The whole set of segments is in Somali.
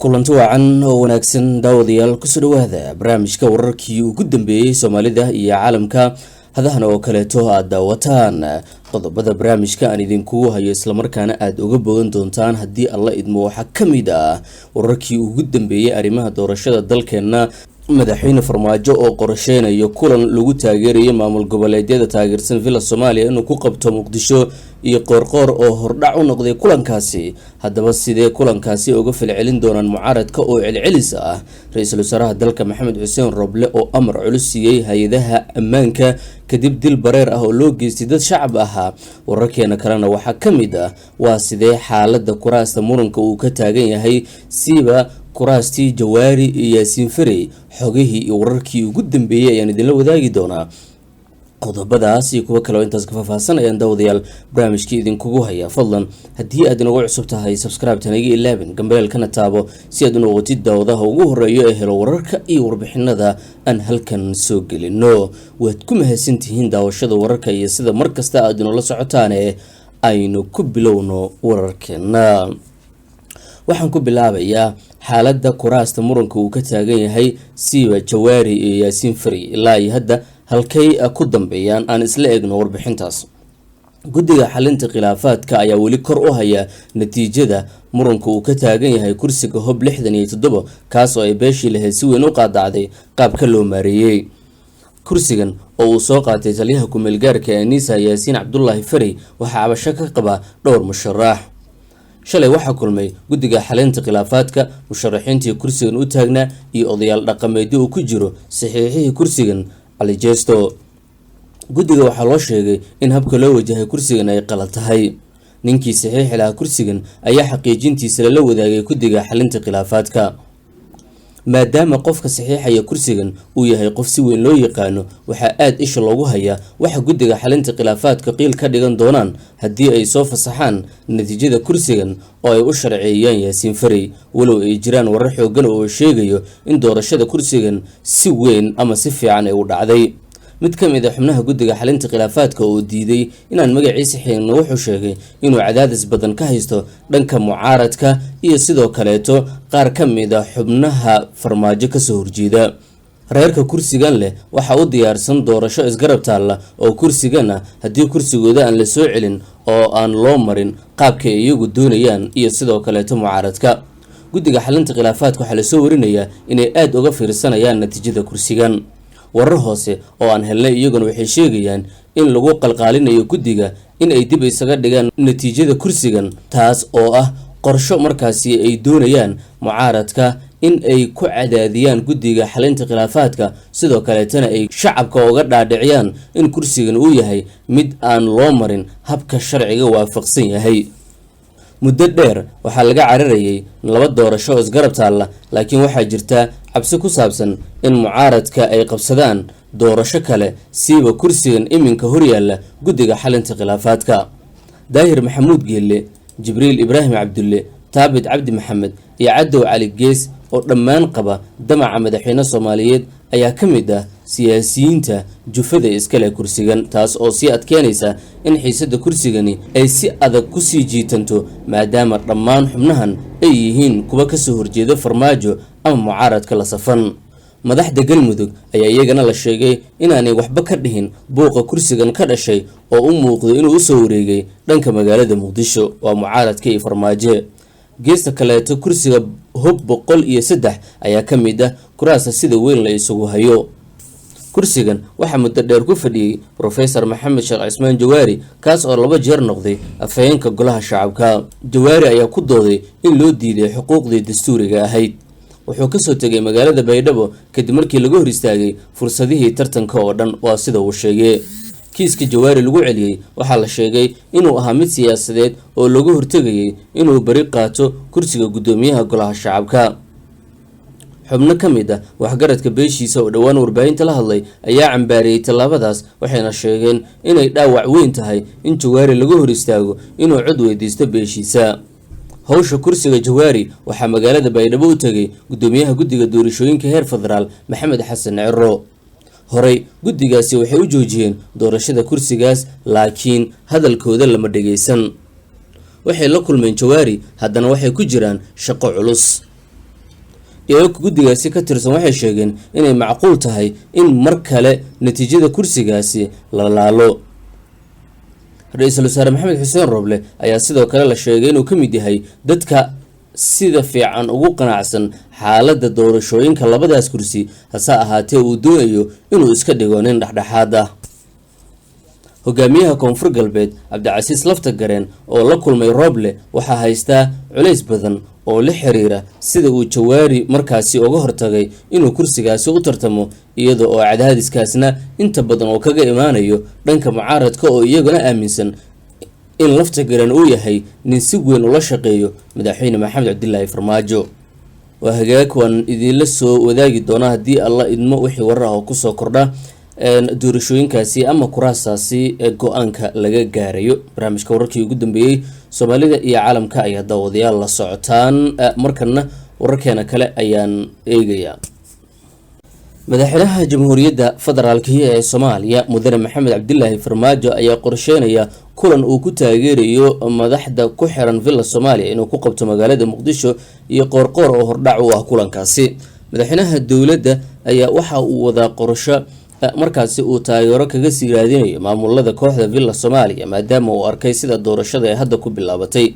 kulanti wacan oo wanaagsan daawadayaal ku soo dhawaada barnaamijka wararkii ugu dambeeyay Soomaalida iyo caalamka hadahan oo kaleeto aad daawataan qodobada barnaamijka aan idinku hayo isla markaana aad uga bogan doontaan hadii alla idmo waxa kamid ah wararkii ugu dambeeyay arrimaha doorashada dalkeena madaxweyne Farmaajo oo qorsheynayo kulan lagu taageerayo maamul goboleedyada taageersan Villa Soomaaliya inuu ku qabto Muqdisho iyo qorqor oo hordhac u noqday kulankaasi haddaba sidee kulankaasi uga falcelin doonaan mucaaradka oo celcelis ah ra'iisul wasaaraha dalka Maxamed Xuseen Roble oo amar culus siiyay hay'adaha ammaanka kadib dil bareer ah oo loo geystay dad shacab ah wararkeena kalena waxa kamid ah waa sidee xaaladda kuraasta muranka uu ka taagan yahay siiba kuraastii Jawaari iyo Yaasiin Farey xogihii iyo wararkii ugu dambeeyay ayaan idinla wadaagi doonaa qodobadaas iyo kuwa kale oo intaas ka faahfaahsan ayaan daawadayaal barnaamijkii idinkugu haya fadlan haddii aad inagu cusub tahay subscribe tanaga 11 gambeelkana taabo si aad u noqotid daawadaha ugu horeeyo ee helo wararka iyo warbixinada aan halkan soo gelino waad ku mahadsantihiin daawashada wararka iyo sida markasta aad inoola socotaan aynu ku bilowno wararkeena waxaan ku bilaabayaa xaaladda kuraasta muranka uu ka taagan yahay siiba Jawaari iyo Yaasiin Farey ilaa iyo hadda halkay ku dambeeyaan aan isla eegno warbixintaas guddiga xalinta khilaafaadka ayaa weli kor u haya natiijada muranka uu ka taagan yahay kursiga Hob 67 kaas oo ay beeshii lahayd si weyn u qaadacday qaabka loo maareeyay kursigan oo uu soo qaatay taliyaha ku-meel gaarka Anisa Yaasiin Cabdullaahi Farey waxa cabasho ka qaba dhowr musharax shalay waxa kulmay guddiga xalinta khilaafaadka musharaxiintii kursigan u taagnaa iyo odayaal dhaqameedyo uu ku jiro saxiixihii kursigan Ali Jesto guddiga waxa loo sheegay in habka loo wajahay kursigan ay qalad tahay ninkii saxiix lahaa kursigan ayaa xaqiijintiisa la wadaagay guddiga xalinta khilaafaadka maadaama qofka saxiixaya kursigan uu yahay qof si weyn loo yaqaano waxa aad isha loogu hayaa waxa guddiga xalinta khilaafaadka qiil ka dhigan doonaan haddii ay soo fasaxaan natiijada kursigan oo ay u sharceeyaan Yaasiin Farey walow ay jiraan warar xooggan oo sheegayo in doorashada kursigan si weyn ama si fiican ay u dhacday mid ka mid ah xubnaha guddiga xalinta khilaafaadka oo diiday inaan magaciisa xigno wuxuu sheegay inuu cadaadis badan ka haysto dhanka mucaaradka iyo sidoo kaleeto qaar ka mid ah xubnaha Farmaajo ka soo horjeeda reerka kursigan leh waxa uu diyaarsan doorasho isgarab taalla oo kursigana haddii kursigooda aan la soo celin oo aan loo marin qaabka ay iyagu doonayaan iyo sidoo kaleeto mucaaradka guddiga xalinta khilaafaadka waxa la soo warinayaa inay aad uga fiirsanayaan natiijada kursigan warar hoose oo aan helnay iyaguna waxay sheegayaan in lagu qalqaalinayo guddiga in ay dib isaga dhigaan natiijada kursigan taas oo ah qorsho markaasi ay doonayaan mucaaradka in ay ku cadaadiyaan guddiga xalinta khilaafaadka sidoo kaleetana ay shacabka uga dhaadhiciyaan in kursigan uu yahay mid aan loo marin habka sharciga waafaqsan yahay muddo dheer waxaa laga cararayay laba doorasho isgarab taalla laakiin waxaa jirta cabsi ku saabsan in mucaaradka ay qabsadaan doorasho kale siiba kursigan iminka horyaalla guddiga xalinta khilaafaadka daahir maxamuud geelle jibriil ibraahim cabdulle taabit cabdi maxamed iyo cadow cali gees oo dhammaan qaba damaca madaxweyne Soomaaliyeed ayaa ka mid ah siyaasiyiinta jufada iskale kursigan taas oo sii adkeynaysa in xiisada kursigani ay si adag ku sii jiitanto maadaama dhammaan xubnahan ay yihiin kuwa ka soo horjeeda Farmaajo ama mucaaradka la safan madaxda Galmudug ayaa iyagana la sheegay inaanay waxba ka dhihin buuqa kursigan ka dhashay oo u muuqdo inuu u soo wareegay dhanka magaalada Muqdisho waa mucaaradka iyo Farmaajo geesta kaleeto kursiga Hob 103 ayaa ka mid ah kuraasta sida weyn la isugu hayo kursigan waxa muddo dheer ku fadhiyay Professor Maxamed Sheekh Cismaan Jawaari kaas oo 2 jeer noqday afhayeenka golaha shacabka Jawaari ayaa ku dooday in loo diiday xuquuqdii dastuuriga ahayd wuxuu ka soo tagay magaalada Baydhabo kadib markii lagu hor istaagay fursadihii tartanka oo dhan waa sida uu sheegay kiiska Jawaari lagu celiyay waxa la sheegay inuu ahaa mid siyaasadeed oo lagu hortagayay inuu bari qaato kursiga gudoomiyaha golaha shacabka xubno ka mid ah waxgaradka beeshiisa oo dhawaan warbaahinta la hadlay ayaa cambaariyay tallaabadaas waxayna sheegeen inay dhaawac weyn tahay in Jawaari lagu hor istaago inuu cod weydiisto beeshiisa hawsha kursiga Jawaari waxa magaalada Baydhabo u tagay gudoomiyaha guddiga doorashooyinka heer federaal Maxamed Xasan Ciro horey guddigaasi waxay u joojiyeen doorashada kursigaas laakiin hadalkooda lama dhageysan waxay la kulmeen Jawaari haddana waxay ku jiraan shaqo culus ee guddigaasi ka tirsan waxay sheegeen inay macquul tahay in mar kale natiijada kursigaasi la laalo. ra-iisul wasaare maxamed xuseen rooble ayaa sidoo kale la sheegay inuu ka mid yahay dadka sida fiican ugu qanacsan xaaladda doorashooyinka labadaas kursi, hase ahaatee uu doonayo inuu iska dhigo nin dhexdhexaad ah. hogaamiyaha koonfur galbeed cabdicasiis laftagareen oo la kulmay rooble waxaa haystaa culays badan oo la xiriira sida uu jawaari markaasi uga hortagay inuu kursigaasi u tartamo, iyada oo cadaadiskaasna inta badan oo kaga imaanayo dhanka mucaaradka oo iyaguna aaminsan in laftagareen uu yahay nin si weyn ula shaqeeyo madaxweyne maxamed cabdilaahi farmaajo. waa hagaag waan idinla soo wadaagi doonaa haddii alla idmo wixii warar ah oo kusoo kordha doorashooyinkaasi ama kuraasaasi ee go-aanka laga gaarayo. barnaamijka wararkii ugu dambeeyey soomaalida iyo caalamka ayaa daawadayaal la socotaan. markana wararkeena kale ayaan eegayaa. madaxweynaha jamhuuriyadda federaalka ee Soomaaliya mudane maxamed cabdilaahi farmaajo ayaa qorsheynaya kulan uu ku taageerayo madaxda ku xiran villa Soomaaliya inuu ku qabto magaalada Muqdisho iyo qoorqoor oo hordhac u ah kulankaasi. madaxweynaha dowladda ayaa waxa uu wadaa qorshe markaasi uu taageero kaga sii raadinayo maamulada kooxda villa Soomaaliya maadaama uu arkay sida doorashada ay hadda ku bilaabatay.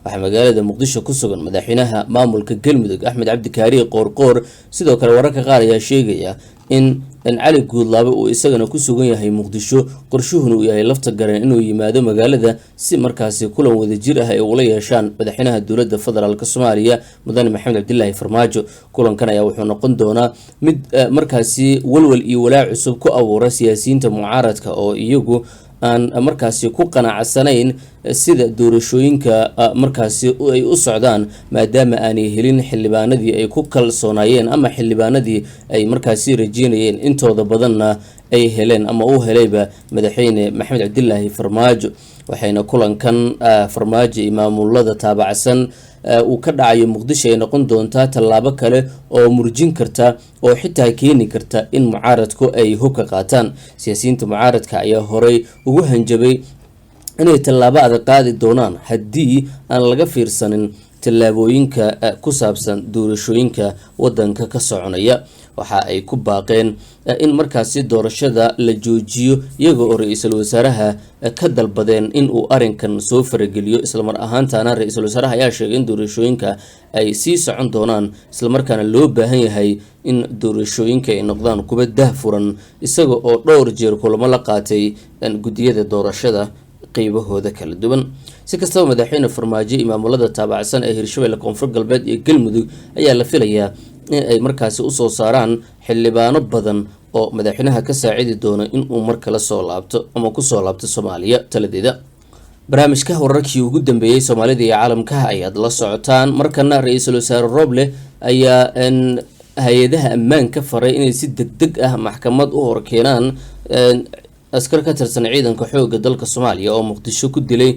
waxaa magaalada Muqdisho ku sugan madaxweynaha maamulka Galmudug Axmed Cabdi Kaari Qoorqoor. sidoo kale wararka qaar ayaa sheegaya in Cali Guudlaabe uu isagana ku sugan yahay Muqdisho, qorshuhuna uu yahay Laftagareen inuu yimaado magaalada si markaasi kulan wadajir ah ay ula yeeshaan madaxweynaha dowladda federaalka Soomaaliya mudane maxamed cabdilaahi farmaajo. kulankan ayaa wuxuu noqon doonaa mid markaasi walwal iyo walaac cusub ku abuura siyaasiyiinta mucaaradka oo iyagu aan markaasi ku qanacsanayn sida doorashooyinka markaasi ay u socdaan maadaama aanay helin xildhibaanadii ay ku kalsoonaayeen ama xildhibaanadii ay markaasi rajeynayeen intooda badanna ay heleen ama uu helayba madaxweyne maxamed cabdilaahi farmaajo. waxayna kulankan farmaajo iyo maamulada taabacsan uu ka dhacayo Muqdisho ay noqon doontaa tallaabo kale oo murjin karta oo xitaa keeni karta in mucaaradku ay hubka qaataan. siyaasiyiinta mucaaradka ayaa horey ugu hanjabay inay tallaabo adag qaadi doonaan haddii aan laga fiirsanin tallaabooyinka ku saabsan doorashooyinka wadanka ka soconaya. waxa ay ku baaqeen in markaasi doorashada la joojiyo iyaga oo ra-iisul wasaaraha ka dalbadeen in uu arinkan soo farageliyo. islamar ahaantaana ra-iisul wasaaraha ayaa sheegay in doorashooyinka ay sii socon doonaan islamarkaana loo baahan yahay in doorashooyinka ay noqdaan kuwa daahfuran, isaga oo dhowr jeer kulamo la qaatay guddiyada doorashada qaybahooda kala duwan. si kastaba madaxweyne farmaajo iyo maamulada taabacsan ee Hirshabelle, Koonfur Galbeed iyo Galmudug ayaa la filayaa in ay markaasi u soo saaraan xildhibaano badan oo madaxweynaha ka saacidi doona in uu mar kale soo laabto ama ku soo laabto Soomaaliya taladeeda. barnaamijka wararkii ugu dambeeyay Soomaalida iyo caalamka ayaad la socotaan. markana ra-iisul wasaare Rooble ayaa hay'adaha ammaanka faray inay si degdeg ah maxkamad u horkeenaan askar ka tirsan ciidanka xoogga dalka Soomaaliya oo Muqdisho ku dilay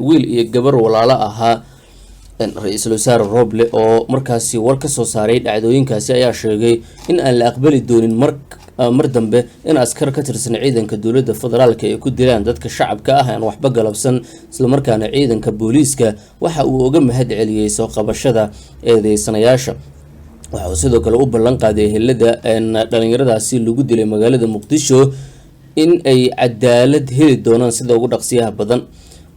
wiil iyo gabar walaalo ahaa. ra-iisul wasaare Rooble oo markaasi war ka soo saaray dhacdooyinkaasi ayaa sheegay in aan la aqbali doonin mar dambe in askar ka tirsan ciidanka dowladda federaalka ay ku dilaan dadka shacabka ah aan waxba galabsan. islamarkaana ciidanka booliiska waxa uu uga mahad celiyey soo qabashada eedeysanayaasha. waxa uu sidoo kale u ballan qaaday ehelada dhalinyaradaasi lagu dilay magaalada Muqdisho in ay cadaalad heli doonaan sida ugu dhaqsiyaha badan.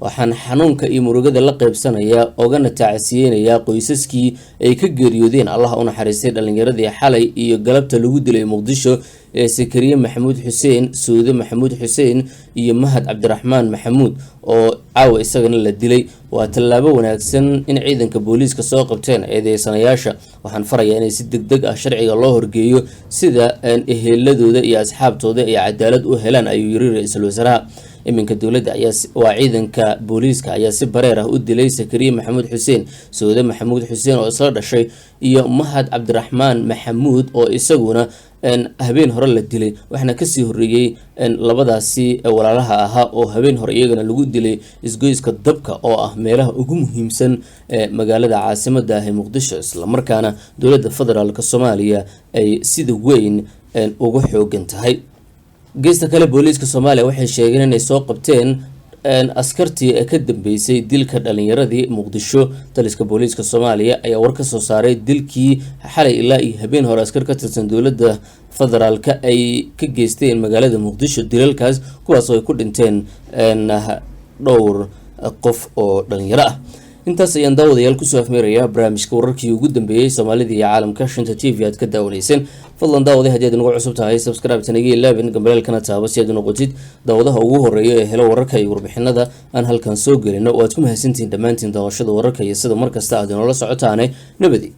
waxaan xanuunka iyo murugada la qaybsanayaa ogana tacsiyeenayaa qoysaskii ay ka geeriyoodeen Allah u naxariistay dhalinyaradii xalay iyo galabta lagu dilay Muqdisho ee Sakariye Maxamuud Xuseen, Suude Maxamuud Xuseen iyo Mahad Cabdiraxmaan Maxamuud oo caawa isagana la dilay. waa tallaabo wanaagsan in ciidanka booliiska soo qabteen eedeysanayaasha. waxaan farayaa inay si degdeg ah sharciga loo horgeeyo sida eheladooda iyo asxaabtooda ay cadaalad u helaan, ayuu yiri ra-iisul wasaaraha. iminka dowladda ayaa waa ciidanka booliiska ayaa si bareer ah u dilay Sakariye Maxamuud Xuseen, Suude Maxamuud Xuseen oo isla dhashay iyo Mahad Cabdiraxmaan Maxamuud oo isaguna habeen hore la dilay. waxaana kasii horeeyay labadaasi walaalaha ahaa oo habeen hore iyagana lagu dilay isgoyska dabka oo ah meelaha ugu muhiimsan ee magaalada caasimadda ah ee Muqdisho. islamarkaana dowladda federaalka Soomaaliya ay sida weyn ugu xoogan tahay. geesta kale booliiska Soomaaliya waxay sheegeen inay soo qabteen askartii ka dambeysay dilka dhalinyaradii muqdisho. taliska booliiska soomaaliya ayaa war ka soo saaray dilkii xalay ilaa iyo habeen hore askar ka tirsan dowladda federaalka ay ka geysteen magaalada muqdisho. dilalkaas kuwaas oo ay ku dhinteen dhowr qof oo dhalinyaro ah. intaas ayaan daawadayaal kusoo afmeerayaa barnaamijka wararkii ugu dambeeyey soomaalida iyo caalamka shanta TV aad ka daawanayseen. fadlan daawaday haddii aad nagu cusub tahay subscribe tanaga 11 gambaleelkana taabo si aad u noqotid daawadaha ugu horeeya ee helo wararka iyo warbixinada aan halkan soo gelino. oo aad ku mahadsantihiin dhammaantiin daawashada wararka iyo sida markasta aad inoola socotaane nabadi.